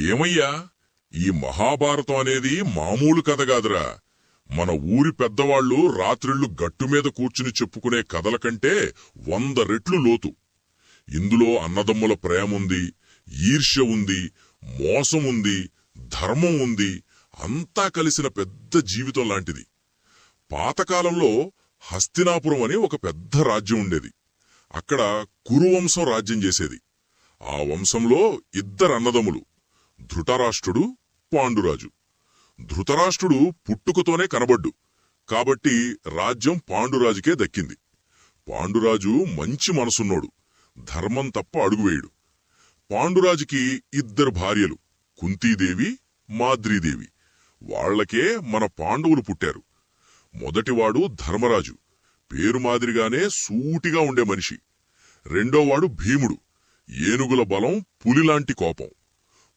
ఏమయ్యా, ఈ మహాభారతం అనేది మామూలు కథ కాదురా. మన ఊరి పెద్దవాళ్లు రాత్రిళ్లు గట్టుమీద కూర్చుని చెప్పుకునే కథల కంటే 100 రెట్లు లోతు. ఇందులో అన్నదమ్ముల ప్రేముంది, ఈర్ష్య ఉంది, మోసం ఉంది, ధర్మం ఉంది, అంతా కలిసిన పెద్ద జీవితం లాంటిది. పాతకాలంలో హస్తినాపురం అని ఒక పెద్ద రాజ్యం ఉండేది. అక్కడ కురువంశం రాజ్యం చేసేది. ఆ వంశంలో 2 అన్నదమ్ములు, ధృతరాష్ట్రుడు, పాండురాజు. ధృతరాష్ట్రుడు పుట్టుకతోనే కనబడ్డు, కాబట్టి రాజ్యం పాండురాజుకే దక్కింది. పాండురాజు మంచి మనసున్నోడు, ధర్మం తప్ప అడుగువేయుడు. పాండురాజుకి 2 భార్యలు, కుంతీదేవి, మాద్రీదేవి. వాళ్లకే మన పాండవులు పుట్టారు. మొదటివాడు ధర్మరాజు, పేరు మాదిరిగానే సూటిగా ఉండే మనిషి. రెండోవాడు భీముడు, ఏనుగుల బలం, పులిలాంటి కోపం.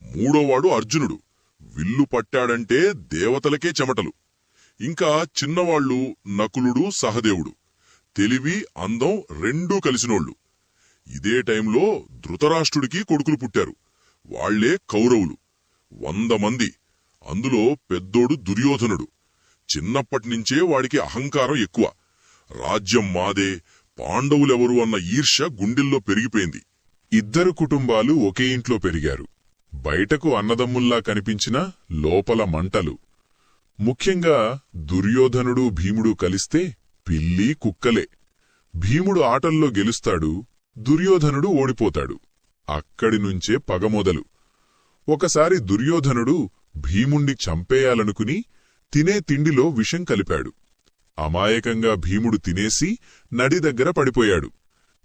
మూడోవాడు అర్జునుడు, విల్లు పట్టాడంటే దేవతలకే చెమటలు. ఇంకా చిన్నవాళ్లు నకులుడు, సహదేవుడు, తెలివి, అందం రెండూ కలిసినోళ్లు. ఇదే టైంలో ధృతరాష్ట్రుడికి కొడుకులు పుట్టారు. వాళ్లే కౌరవులు, 100 మంది. అందులో పెద్దోడు దుర్యోధనుడు. చిన్నప్పటినుంచే వాడికి అహంకారం ఎక్కువ. రాజ్యం మాదే, పాండవులెవరు అన్న ఈర్ష్య గుండెల్లో పెరిగిపోయింది. 2 కుటుంబాలు ఒకే ఇంట్లో పెరిగారు. బయటకు అన్నదమ్ముల్లా కనిపించిన లోపల మంటలు. ముఖ్యంగా దుర్యోధనుడు, భీముడు కలిస్తే పిల్లి కుక్కలే. భీముడు ఆటల్లో గెలుస్తాడు, దుర్యోధనుడు ఓడిపోతాడు. అక్కడినుంచే పగ మొదలు. ఒకసారి దుర్యోధనుడు భీముణ్ణి చంపేయాలనుకుని తినే తిండిలో విషం కలిపాడు. అమాయకంగా భీముడు తినేసి నడి దగ్గర పడిపోయాడు.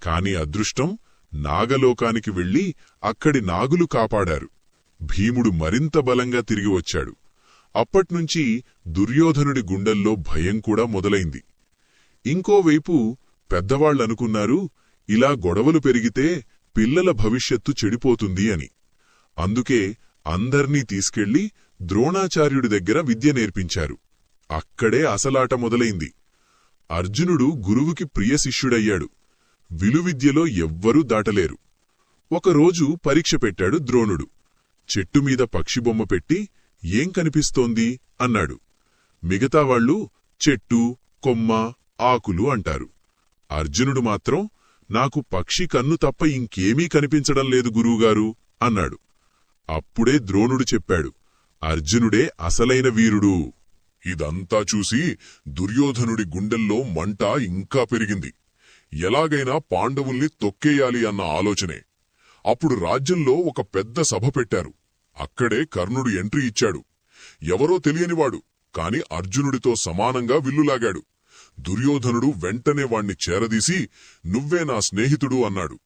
కాని అదృష్టం, నాగలోకానికి వెళ్లి అక్కడి నాగులు కాపాడారు. భీముడు మరింత బలంగా తిరిగి వచ్చాడు. అప్పట్నుంచి దుర్యోధనుడి గుండెల్లో భయం కూడా మొదలైంది. ఇంకోవైపు పెద్దవాళ్లనుకున్నారు, ఇలా గొడవలు పెరిగితే పిల్లల భవిష్యత్తు చెడిపోతుంది అని. అందుకే అందర్నీ తీసుకెళ్లి ద్రోణాచార్యుడి దగ్గర విద్య నేర్పించారు. అక్కడే అసలాట మొదలైంది. అర్జునుడు గురువుకి ప్రియ శిష్యుడయ్యాడు. విలువిద్యలో ఎవ్వరూ దాటలేరు. ఒకరోజు పరీక్ష పెట్టాడు ద్రోణుడు. చెట్టుమీద పక్షిబొమ్మ పెట్టి ఏం కనిపిస్తోంది అన్నాడు. మిగతావాళ్లు చెట్టు, కొమ్మ, ఆకులు అంటారు. అర్జునుడు మాత్రం నాకు పక్షి కన్ను తప్ప ఇంకేమీ కనిపించడం లేదు గురువుగారు అన్నాడు. అప్పుడే ద్రోణుడు చెప్పాడు, అర్జునుడే అసలైన వీరుడు. ఇదంతా చూసి దుర్యోధనుడి గుండెల్లో మంట ఇంకా పెరిగింది. ఎలాగైనా పాండవుల్ని తొక్కేయాలి అన్న ఆలోచనే. అప్పుడు రాజ్యంలో ఒక పెద్ద సభ పెట్టారు. అక్కడే కర్ణుడు ఎంట్రీ ఇచ్చాడు. ఎవరో తెలియనివాడు, కాని అర్జునుడితో సమానంగా విల్లులాగాడు. దుర్యోధనుడు వెంటనే వాణ్ణి చేరదీసి, నువ్వే నా స్నేహితుడు అన్నాడు.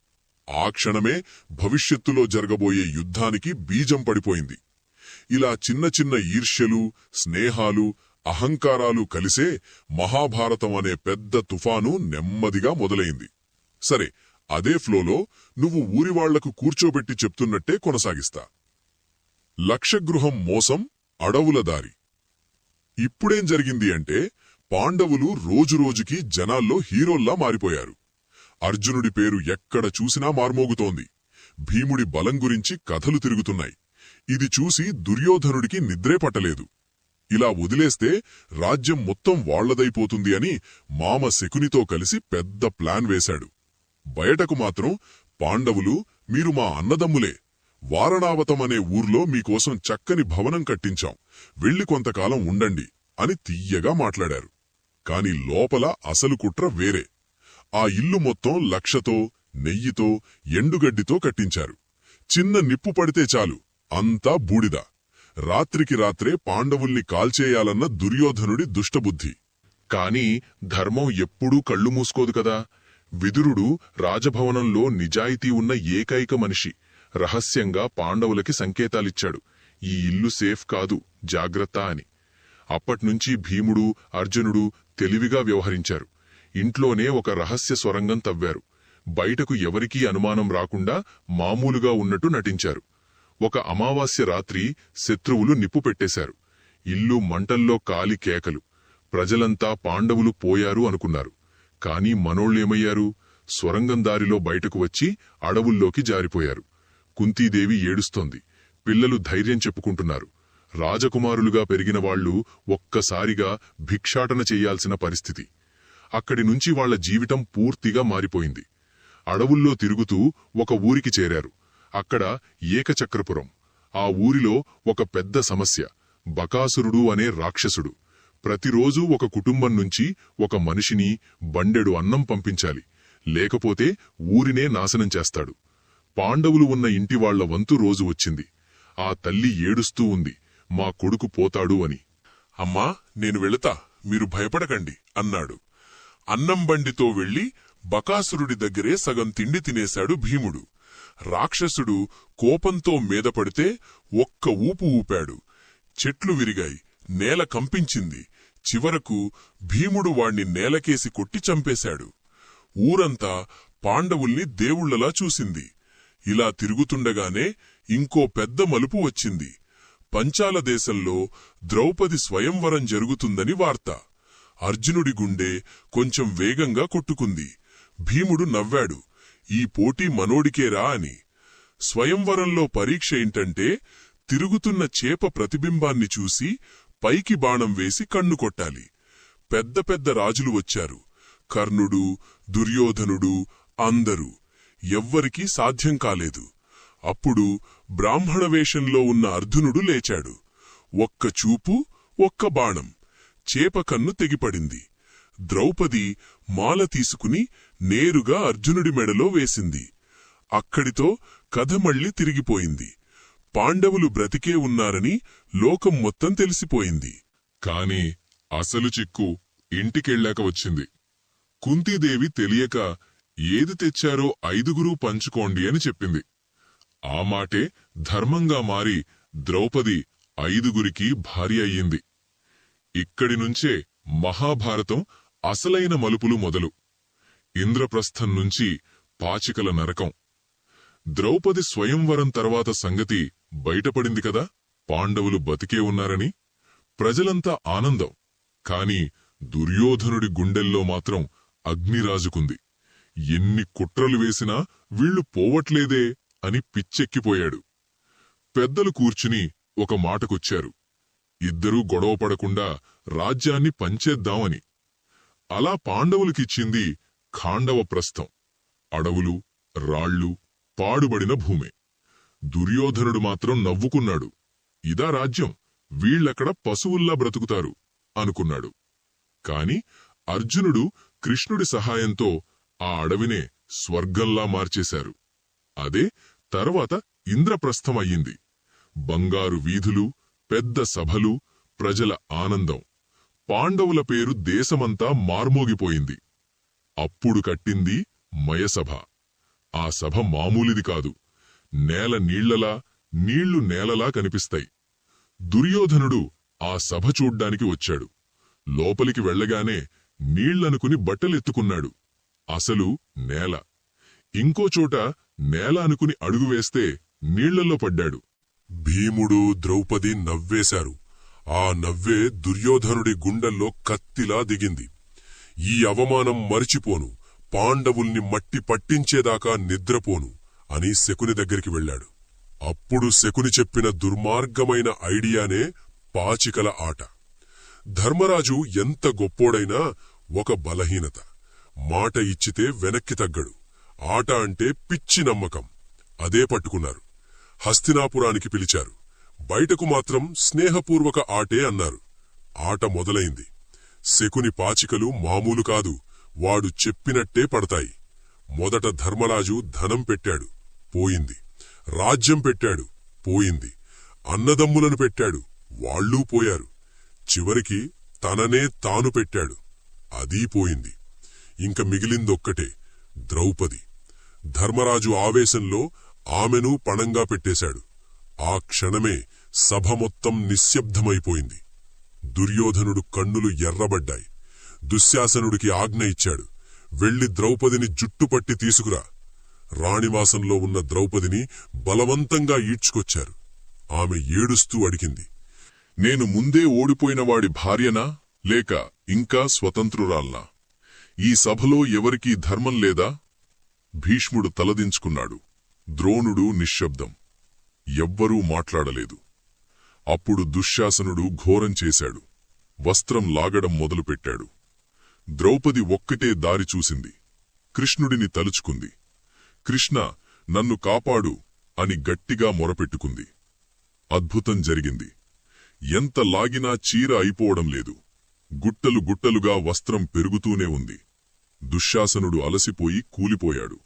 ఆ క్షణమే భవిష్యత్తులో జరగబోయే యుద్ధానికి బీజం పడిపోయింది. ఇలా చిన్న చిన్న ఈర్ష్యలు, స్నేహాలు, అహంకారాలు కలిసే మహాభారతం అనే పెద్ద తుఫాను నెమ్మదిగా మొదలైంది. సరే, అదే ఫ్లోలో నువ్వు ఊరివాళ్లకు కూర్చోబెట్టి చెప్తున్నట్టే కొనసాగిస్తా. లక్షగృహం మోసం, అడవుల దారి. ఇప్పుడేం జరిగింది అంటే, పాండవులు రోజురోజుకి జనాల్లో హీరోల్లా మారిపోయారు. అర్జునుడి పేరు ఎక్కడ చూసినా మార్మోగుతోంది. భీముడి బలం గురించి కథలు తిరుగుతున్నాయి. ఇది చూసి దుర్యోధనుడికి నిద్రే పట్టలేదు. ఇలా వదిలేస్తే రాజ్యం మొత్తం వాళ్లదైపోతుంది అని మామ శకునితో కలిసి పెద్ద ప్లాన్ వేశాడు. బయటకు మాత్రం, పాండవులు, మీరు మా అన్నదమ్ములే. వారణావతమనే ఊర్లో మీకోసం చక్కని భవనం కట్టించాం, వెళ్లి కొంతకాలం ఉండండి అని తియ్యగా మాట్లాడారు. కాని లోపల అసలు కుట్ర వేరే. ఆ ఇల్లు మొత్తం లక్షతో, నెయ్యితో, ఎండుగడ్డితో కట్టించారు. చిన్న నిప్పు పడితే చాలు, అంతా బూడిద. రాత్రికి రాత్రే పాండవుల్ని కాల్చేయాలన్న దుర్యోధనుడి దుష్టబుద్ధి. కాని ధర్మం ఎప్పుడూ కళ్ళు మూసుకోదు కదా. విదురుడు రాజభవనంలో నిజాయితీ ఉన్న ఏకైక మనిషి. రహస్యంగా పాండవులకి సంకేతాలిచ్చాడు, ఈ ఇల్లు సేఫ్ కాదు, జాగ్రత్త అని. అప్పట్నుంచి భీముడు, అర్జునుడు తెలివిగా వ్యవహరించారు. ఇంట్లోనే ఒక రహస్య స్వరంగం తవ్వారు. బయటకు ఎవరికీ అనుమానం రాకుండా మామూలుగా ఉన్నట్టు నటించారు. ఒక అమావాస్య రాత్రి శత్రువులు నిప్పు పెట్టేశారు. ఇల్లు మంటల్లో కాలి కేకలు. ప్రజలంతా పాండవులు పోయారు అనుకున్నారు. కాని మనోళ్లేమయ్యారు? స్వరంగం దారిలో బయటకు వచ్చి అడవుల్లోకి జారిపోయారు. కుంతీదేవి ఏడుస్తోంది. పిల్లలు ధైర్యం చెప్పుకుంటున్నారు. రాజకుమారులుగా పెరిగిన వాళ్లు ఒక్కసారిగా భిక్షాటన చెయ్యాల్సిన పరిస్థితి. అక్కడి నుంచి వాళ్ల జీవితం పూర్తిగా మారిపోయింది. అడవుల్లో తిరుగుతూ ఒక ఊరికి చేరారు. అక్కడ ఏకచక్రపురం. ఆ ఊరిలో ఒక పెద్ద సమస్య. బకాసురుడు అనే రాక్షసుడు ప్రతిరోజూ ఒక కుటుంబం నుంచి ఒక మనిషిని బండెడు అన్నం పంపించాలి, లేకపోతే ఊరినే నాశనం చేస్తాడు. పాండవులు ఉన్న ఇంటివాళ్ల వంతు రోజు వచ్చింది. ఆ తల్లి ఏడుస్తూ ఉంది, మా కొడుకు పోతాడు అని. అమ్మా, నేను వెళుతా, మీరు భయపడకండి అన్నాడు. అన్నం బండితో వెళ్లి బకాసురుడి దగ్గరే సగం తిండి తినేశాడు భీముడు. రాక్షసుడు కోపంతో మీదపడితే ఒక్క ఊపు ఊపాడు. చెట్లు విరిగాయి, నేల కంపించింది. చివరకు భీముడు వాణ్ణి నేలకేసి కొట్టి చంపేశాడు. ఊరంతా పాండవుల్ని దేవుళ్లలా చూసింది. ఇలా తిరుగుతుండగానే ఇంకో పెద్ద మలుపు వచ్చింది. పంచాల దేశంలో ద్రౌపది స్వయంవరం జరుగుతుందని వార్త. అర్జునుడి గుండె కొంచెం వేగంగా కొట్టుకుంది. భీముడు నవ్వాడు, ఈ పోటీ మనోడికేరా అని. స్వయంవరంలో పరీక్ష ఏంటంటే తిరుగుతున్న చేప ప్రతిబింబాన్ని చూసి పైకి బాణం వేసి కన్ను కొట్టాలి. పెద్ద పెద్ద రాజులు వచ్చారు. కర్ణుడు, దుర్యోధనుడు, అందరూ. ఎవ్వరికీ సాధ్యం కాలేదు. అప్పుడు బ్రాహ్మణ వేషంలో ఉన్న అర్జునుడు లేచాడు. ఒక్క చూపు, ఒక్క బాణం. చేప కన్ను తెగిపడింది. ద్రౌపది మాల తీసుకుని నేరుగా అర్జునుడి మెడలో వేసింది. అక్కడితో కథ మళ్ళీ తిరిగిపోయింది. పాండవులు బ్రతికే ఉన్నారని లోకం మొత్తం తెలిసిపోయింది. కాని అసలు చిక్కు ఇంటికెళ్ళాక వచ్చింది. కుంతీదేవి తెలియక ఏది తెచ్చారో 5గురూ పంచుకోండి అని చెప్పింది. ఆ మాటే ధర్మంగా మారి ద్రౌపది 5గురికి భార్య అయ్యింది. ఇక్కడి నుంచే మహాభారతం అసలైన మలుపులు మొదలు. ఇంద్రప్రస్థం నుంచి పాచికల నరకం. ద్రౌపది స్వయంవరం తర్వాత సంగతి బయటపడింది కదా, పాండవులు బతికే ఉన్నారని. ప్రజలంతా ఆనందం. కాని దుర్యోధనుడి గుండెల్లో మాత్రం అగ్నిరాజుకుంది. ఎన్ని కుట్రలు వేసినా వీళ్లు పోవట్లేదే అని పిచ్చెక్కిపోయాడు. పెద్దలు కూర్చుని ఒక మాటకొచ్చారు. ఇద్దరూ గొడవపడకుండా రాజ్యాన్ని పంచేద్దామని. అలా పాండవులకిచ్చింది ఖాండవ ప్రస్థం. అడవులు, రాళ్ళు, పాడుబడిన భూమే. దుర్యోధనుడు మాత్రం నవ్వుకున్నాడు. ఇదా రాజ్యం, వీళ్లక్కడ పశువుల్లా బ్రతుకుతారు అనుకున్నాడు. కాని అర్జునుడు కృష్ణుడి సహాయంతో ఆ అడవినే స్వర్గంలా మార్చేశారు. అదే తర్వాత ఇంద్రప్రస్థమయ్యింది. బంగారు వీధులు, పెద్ద సభలు, ప్రజల ఆనందం. పాండవుల పేరు దేశమంతా మార్మోగిపోయింది. అప్పుడు కట్టింది మయసభ. ఆ సభ మామూలిది కాదు. నేల నీళ్లలా, నీళ్లు నేలలా కనిపిస్తాయి. దుర్యోధనుడు ఆ సభ చూడ్డానికి వచ్చాడు. లోపలికి వెళ్లగానే నీళ్లనుకుని బట్టలెత్తుకున్నాడు. అసలు నేల. ఇంకోచోట నేల అనుకుని అడుగువేస్తే నీళ్లలో పడ్డాడు. భీముడు, ద్రౌపది నవ్వేశారు. ఆ నవ్వే దుర్యోధనుడి గుండెల్లో కత్తిలా దిగింది. ఈ అవమానం మరిచిపోను, పాండవుల్ని మట్టి పట్టించేదాకా నిద్రపోను అని శకుని దగ్గరికి వెళ్లాడు. అప్పుడు శకుని చెప్పిన దుర్మార్గమైన ఐడియానే పాచికల ఆట. ధర్మరాజు ఎంత గొప్పోడైనా ఒక బలహీనత. మాట ఇచ్చితే వెనక్కి తగ్గడు. ఆట అంటే పిచ్చి నమ్మకం. అదే పట్టుకున్నారు. హస్తినాపురానికి పిలిచారు. బయటకు మాత్రం స్నేహపూర్వక ఆటే అన్నారు. ఆట మొదలైంది. శకుని పాచికలు మామూలు కాదు. వాడు చెప్పినట్టే పడతాయి. మొదట ధర్మరాజు ధనం పెట్టాడు, పోయింది. రాజ్యం పెట్టాడు, పోయింది. అన్నదమ్ములను పెట్టాడు, వాళ్ళూ పోయారు. చివరికి తననే తాను పెట్టాడు, అదీ పోయింది. ఇంక మిగిలిందొక్కటే, ద్రౌపది. ధర్మరాజు ఆవేశంలో ఆమెను పణంగా పెట్టేశాడు. ఆ క్షణమే సభ మొత్తం నిశ్శబ్దమైపోయింది. దుర్యోధనుడు కన్నులు ఎర్రబడ్డాయి. దుశ్శాసనుడికి ఆజ్ఞ ఇచ్చాడు, వెళ్లి ద్రౌపదిని జుట్టుపట్టి తీసుకురా. రాణివాసంలో ఉన్న ద్రౌపదిని బలవంతంగా ఈడ్చుకొచ్చారు. ఆమె ఏడుస్తూ అడిగింది, నేను ముందే ఓడిపోయినవాడి భార్యనా, లేక ఇంకా స్వతంత్రురాల్నా? ఈ సభలో ఎవరికీ ధర్మం లేదా? భీష్ముడు తలదించుకున్నాడు. ద్రోణుడు నిశ్శబ్దం. ఎవ్వరూ మాట్లాడలేదు. అప్పుడు దుశ్శాసనుడు ఘోరం చేశాడు. వస్త్రం లాగడం మొదలుపెట్టాడు. ద్రౌపది ఒక్కటే దారి చూసింది. కృష్ణుడిని తలుచుకుంది. కృష్ణ, నన్ను కాపాడు అని గట్టిగా మొరపెట్టుకుంది. అద్భుతం జరిగింది. ఎంత లాగినా చీర అయిపోవడం లేదు. గుట్టలు గుట్టలుగా వస్త్రం పెరుగుతూనే ఉంది. దుశ్శాసనుడు అలసిపోయి కూలిపోయాడు.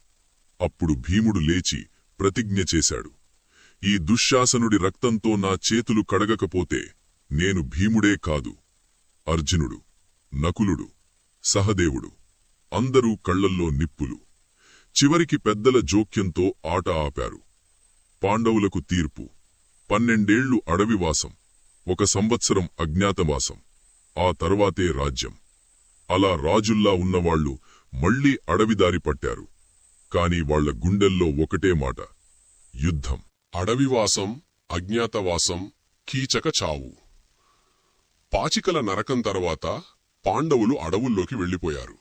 అప్పుడు భీముడు లేచి ప్రతిజ్ఞ చేశాడు. ఈ దుశ్శాసనుడి రక్తంతో నా చేతులు కడగకపోతే నేను భీముడే కాదు, అర్జునుడు, నకులుడు, సహదేవుడు అందరూ కళ్లల్లో నిప్పులు. చివరికి పెద్దల జోక్యంతో ఆట ఆపారు. పాండవులకు తీర్పు: 12 ఏళ్లు అడవివాసం, 1 సంవత్సరం అజ్ఞాతవాసం, ఆ తర్వాతే రాజ్యం. అలా రాజుల్లా ఉన్నవాళ్లు మళ్లీ అడవిదారి పట్టారు. కాని వాళ్ల గుండెల్లో ఒకటే మాట: యుద్ధం. అడవివాసం, అజ్ఞాతవాసం, కీచక చావు. పాచికల నరకం తర్వాత పాండవులు అడవుల్లోకి వెళ్లిపోయారు.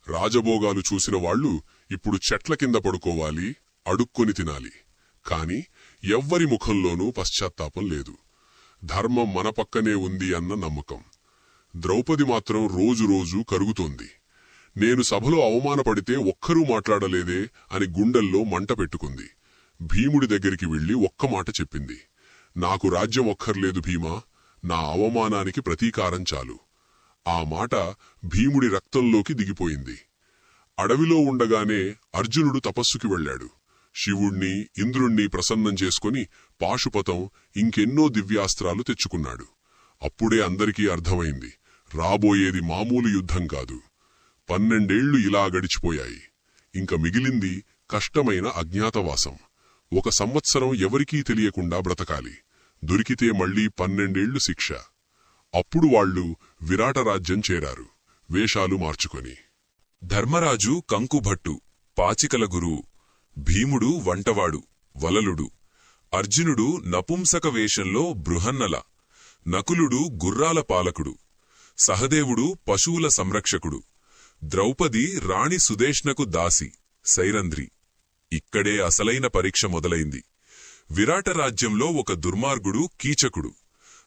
రాజభోగాలు చూసిన వాళ్లు ఇప్పుడు చెట్ల కింద పడుకోవాలి, అడుక్కొని తినాలి. కాని ఎవ్వరి ముఖంలోనూ పశ్చాత్తాపం లేదు. ధర్మం మన పక్కనే ఉంది అన్న నమ్మకం. ద్రౌపది మాత్రం రోజురోజు కరుగుతోంది. నేను సభలో అవమానపడితే ఒక్కరూ మాట్లాడలేదే అని గుండెల్లో మంట పెట్టుకుంది. భీముడి దగ్గరికి వెళ్లి ఒక్క మాట చెప్పింది: నాకు రాజ్యం ఒక్కర్లేదు భీమా, నా అవమానానికి ప్రతీకారం చాలు. ఆ మాట భీముడి రక్తంలోకి దిగిపోయింది. అడవిలో ఉండగానే అర్జునుడు తపస్సుకి వెళ్లాడు. శివుణ్ణి, ఇంద్రుణ్ణి ప్రసన్నం చేసుకుని పాశుపతం, ఇంకెన్నో దివ్యాస్త్రాలు తెచ్చుకున్నాడు. అప్పుడే అందరికీ అర్థమైంది, రాబోయేది మామూలు యుద్ధం కాదు. 12 ఏళ్లు ఇలా గడిచిపోయాయి. ఇంక మిగిలింది కష్టమైన అజ్ఞాతవాసం. 1 సంవత్సరం ఎవరికీ తెలియకుండా బ్రతకాలి. దొరికితే మళ్లీ 12 ఏళ్లు శిక్ష. అప్పుడు వాళ్లు విరాటరాజ్యం చేరారు, వేషాలు మార్చుకొని. ధర్మరాజు కంకుభట్టు, పాచికల గురువు. భీముడు వంటవాడు, వలలుడు. అర్జునుడు నపుంసక వేషంలో బృహన్నల. నకులుడు గుర్రాల పాలకుడు. సహదేవుడు పశువుల సంరక్షకుడు. ద్రౌపది రాణి సుదేష్ణకు దాసి, సైరంధ్రి. ఇక్కడే అసలైన పరీక్ష మొదలైంది. విరాటరాజ్యంలో ఒక దుర్మార్గుడు కీచకుడు.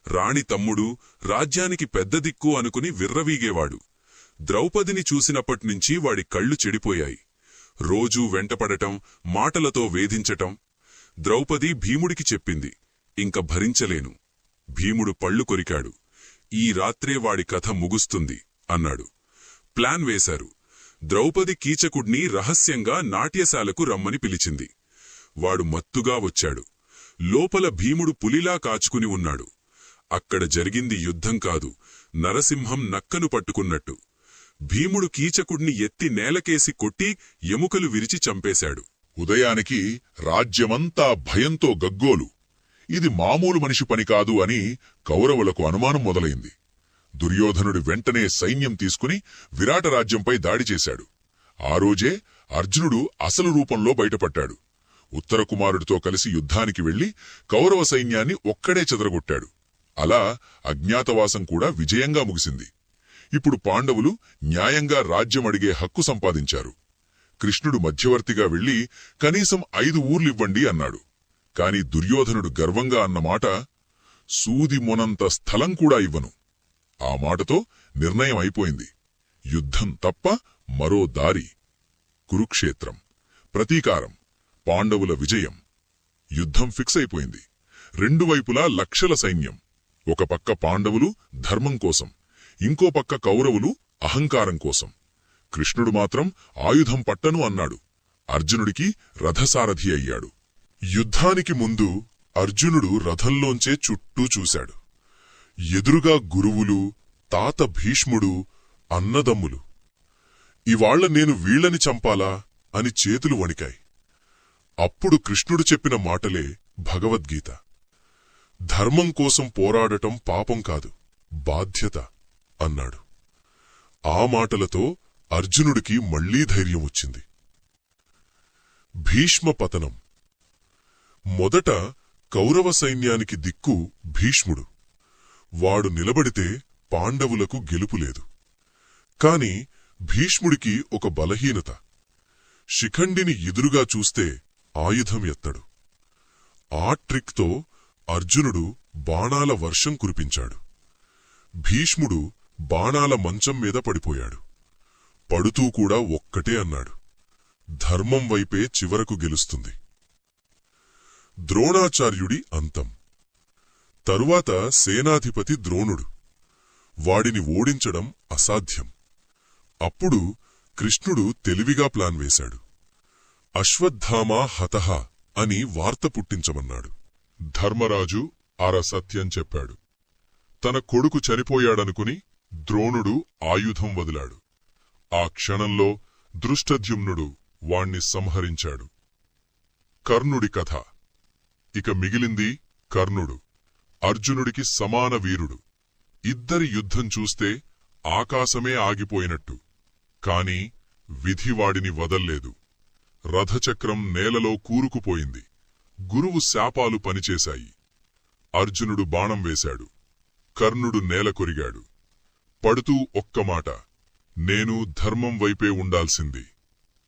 రాణి తమ్ముడు, రాజ్యానికి పెద్ద దిక్కు అనుకుని విర్రవీగేవాడు. ద్రౌపదిని చూసినప్పట్నుంచి వాడి కళ్ళు చెడిపోయాయి. రోజూ వెంటపడటం, మాటలతో వేధించటం. ద్రౌపది భీముడికి చెప్పింది, ఇంక భరించలేను. భీముడు పళ్ళు కొరికాడు. ఈ రాత్రే వాడి కథ ముగుస్తుంది అన్నాడు. ప్లాన్ వేశారు. ద్రౌపది కీచకుడ్ని రహస్యంగా నాట్యశాలకు రమ్మని పిలిచింది. వాడు మత్తుగా వచ్చాడు. లోపల భీముడు పులిలా కాచుకుని ఉన్నాడు. అక్కడ జరిగింది యుద్ధం కాదు, నరసింహం నక్కను పట్టుకున్నట్టు. భీముడు కీచకుడ్ని ఎత్తి నేలకేసి కొట్టి ఎముకలు విరిచి చంపేశాడు. ఉదయానికి రాజ్యమంతా భయంతో గగ్గోలు. ఇది మామూలు మనిషి పని కాదు అని కౌరవులకు అనుమానం మొదలైంది. దుర్యోధనుడు వెంటనే సైన్యం తీసుకుని విరాటరాజ్యంపై దాడి చేశాడు. ఆ రోజే అర్జునుడు అసలు రూపంలో బయటపడ్డాడు. ఉత్తరకుమారుడితో కలిసి యుద్ధానికి వెళ్లి కౌరవ సైన్యాన్ని ఒక్కడే చెదరగొట్టాడు. అలా అజ్ఞాతవాసం కూడా విజయంగా ముగిసింది. ఇప్పుడు పాండవులు న్యాయంగా రాజ్యం అడిగే హక్కు సంపాదించారు. కృష్ణుడు మధ్యవర్తిగా వెళ్లి కనీసం 5 ఊర్లివ్వండి అన్నాడు. కాని దుర్యోధనుడు గర్వంగా అన్నమాట, సూది మొనంత స్థలం కూడా ఇవ్వను. ఆ మాటతో నిర్ణయం అయిపోయింది. యుద్ధం తప్ప మరో దారి. కురుక్షేత్రం, ప్రతీకారం, పాండవుల విజయం. యుద్ధం ఫిక్స్ అయిపోయింది. 2 వైపులా లక్షల సైన్యం. ఒక పక్క పాండవులు ధర్మం కోసం, ఇంకో పక్క కౌరవులు అహంకారం కోసం. కృష్ణుడు మాత్రం ఆయుధం పట్టను అన్నాడు. అర్జునుడికి రథసారథి అయ్యాడు. యుద్ధానికి ముందు అర్జునుడు రథంలోంచే చుట్టూ చూశాడు. ఎదురుగా గురువులు, తాత భీష్ముడు, అన్నదమ్ములు. ఇవాళ్ల నేను వీళ్లని చంపాలా అని చేతులు వణికాయి. అప్పుడు కృష్ణుడు చెప్పిన మాటలే భగవద్గీత. ధర్మం కోసం పోరాడటం పాపం కాదు, బాధ్యత అన్నాడు. ఆ మాటలతో అర్జునుడికి మళ్లీ ధైర్యం వచ్చింది. భీష్మ పతనం. మొదట కౌరవ సైన్యానికి దిక్కు భీష్ముడు. వాడు నిలబడితే పాండవులకు గెలుపులేదు. కాని భీష్ముడికి ఒక బలహీనత. శిఖండిని ఎదురుగా చూస్తే ఆయుధం ఎత్తడు. ఆ ట్రిక్తో అర్జునుడు బాణాల వర్షం కురిపించాడు. భీష్ముడు బాణాల మంచం మీద పడిపోయాడు. పడుతూ కూడా ఒక్కటే అన్నాడు, ధర్మం వైపే చివరకు గెలుస్తుంది. ద్రోణాచార్యుడి అంతం. తరువాత సేనాధిపతి ద్రోణుడు. వాడిని ఓడించడం అసాధ్యం. అప్పుడు కృష్ణుడు తెలివిగా ప్లాన్ వేశాడు. అశ్వత్థామా హతః అని వార్త పుట్టించమన్నాడు. ధర్మరాజు సత్యం చెప్పాడు. తన కొడుకు చనిపోయాడనుకుని ద్రోణుడు ఆయుధం వదిలాడు. ఆ క్షణంలో దృష్టద్యుమ్నుడు వాణ్ణి సంహరించాడు. కర్ణుడి కథ. ఇక మిగిలింది కర్ణుడు. అర్జునుడికి సమాన వీరుడు. ఇద్దరి యుద్ధం చూస్తే ఆకాశమే ఆగిపోయినట్టు. కాని విధివాడిని వదల్లేదు. రథచక్రం నేలలో కూరుకుపోయింది. గురువు శాపాలు పనిచేశాయి. అర్జునుడు బాణం వేశాడు. కర్ణుడు నేల కొరిగాడు. పడుతూ ఒక్కమాట, నేను ధర్మం వైపే ఉండాల్సింది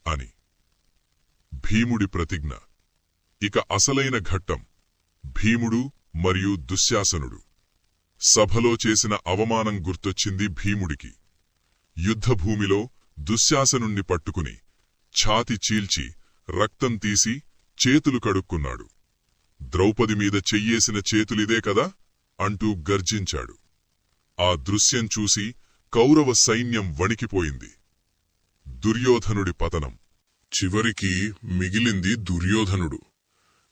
అని. భీముడి ప్రతిజ్ఞ. ఇక అసలైన ఘట్టం. భీముడు మరియు దుశ్శాసనుడు. సభలో చేసిన అవమానం గుర్తొచ్చింది భీముడికి. యుద్ధభూమిలో దుశ్శాసనుణ్ణి పట్టుకుని ఛాతి చీల్చి రక్తం తీసి చేతులు కడుక్కున్నాడు. ద్రౌపది మీద చెయ్యేసిన చేతులిదే కదా అంటూ గర్జించాడు. ఆ దృశ్యం చూసి కౌరవ సైన్యం వణికిపోయింది. దుర్యోధనుడి పతనం. చివరికి మిగిలింది దుర్యోధనుడు.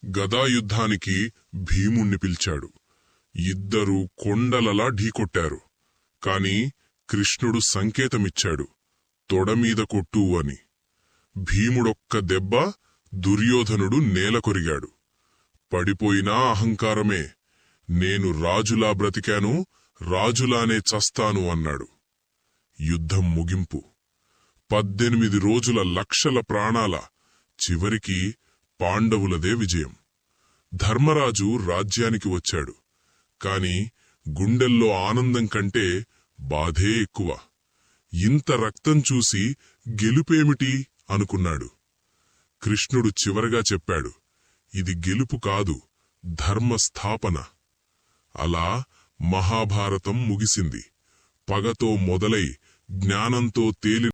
గదాయుద్ధానికి భీముణ్ణి పిలిచాడు. ఇద్దరూ కొండలలా ఢీకొట్టారు. కాని కృష్ణుడు సంకేతమిచ్చాడు, తొడమీద కొట్టు అని. భీముడొక్క దెబ్బ దుర్యోధనుడు నేల కొరిగాడు. పడిపోయినా అహంకారమే. నేను రాజులా బ్రతికాను, రాజులానే చస్తాను అన్నాడు. యుద్ధం ముగింపు. 18 రోజుల లక్షల ప్రాణాల. చివరికి పాండవులదే విజయం. ధర్మరాజు రాజ్యానికి వచ్చాడు. కాని గుండెల్లో ఆనందం కంటే బాధే ఎక్కువ. ఇంత రక్తం చూసి గెలుపేమిటి అనుకున్నాడు. కృష్ణుడు చివరగా చెప్పాడు, ఇది గెలుపు కాదు, ధర్మస్థాపన. అలా మహాభారతం ముగిసింది. పగతో మొదలై జ్ఞానంతో తేలి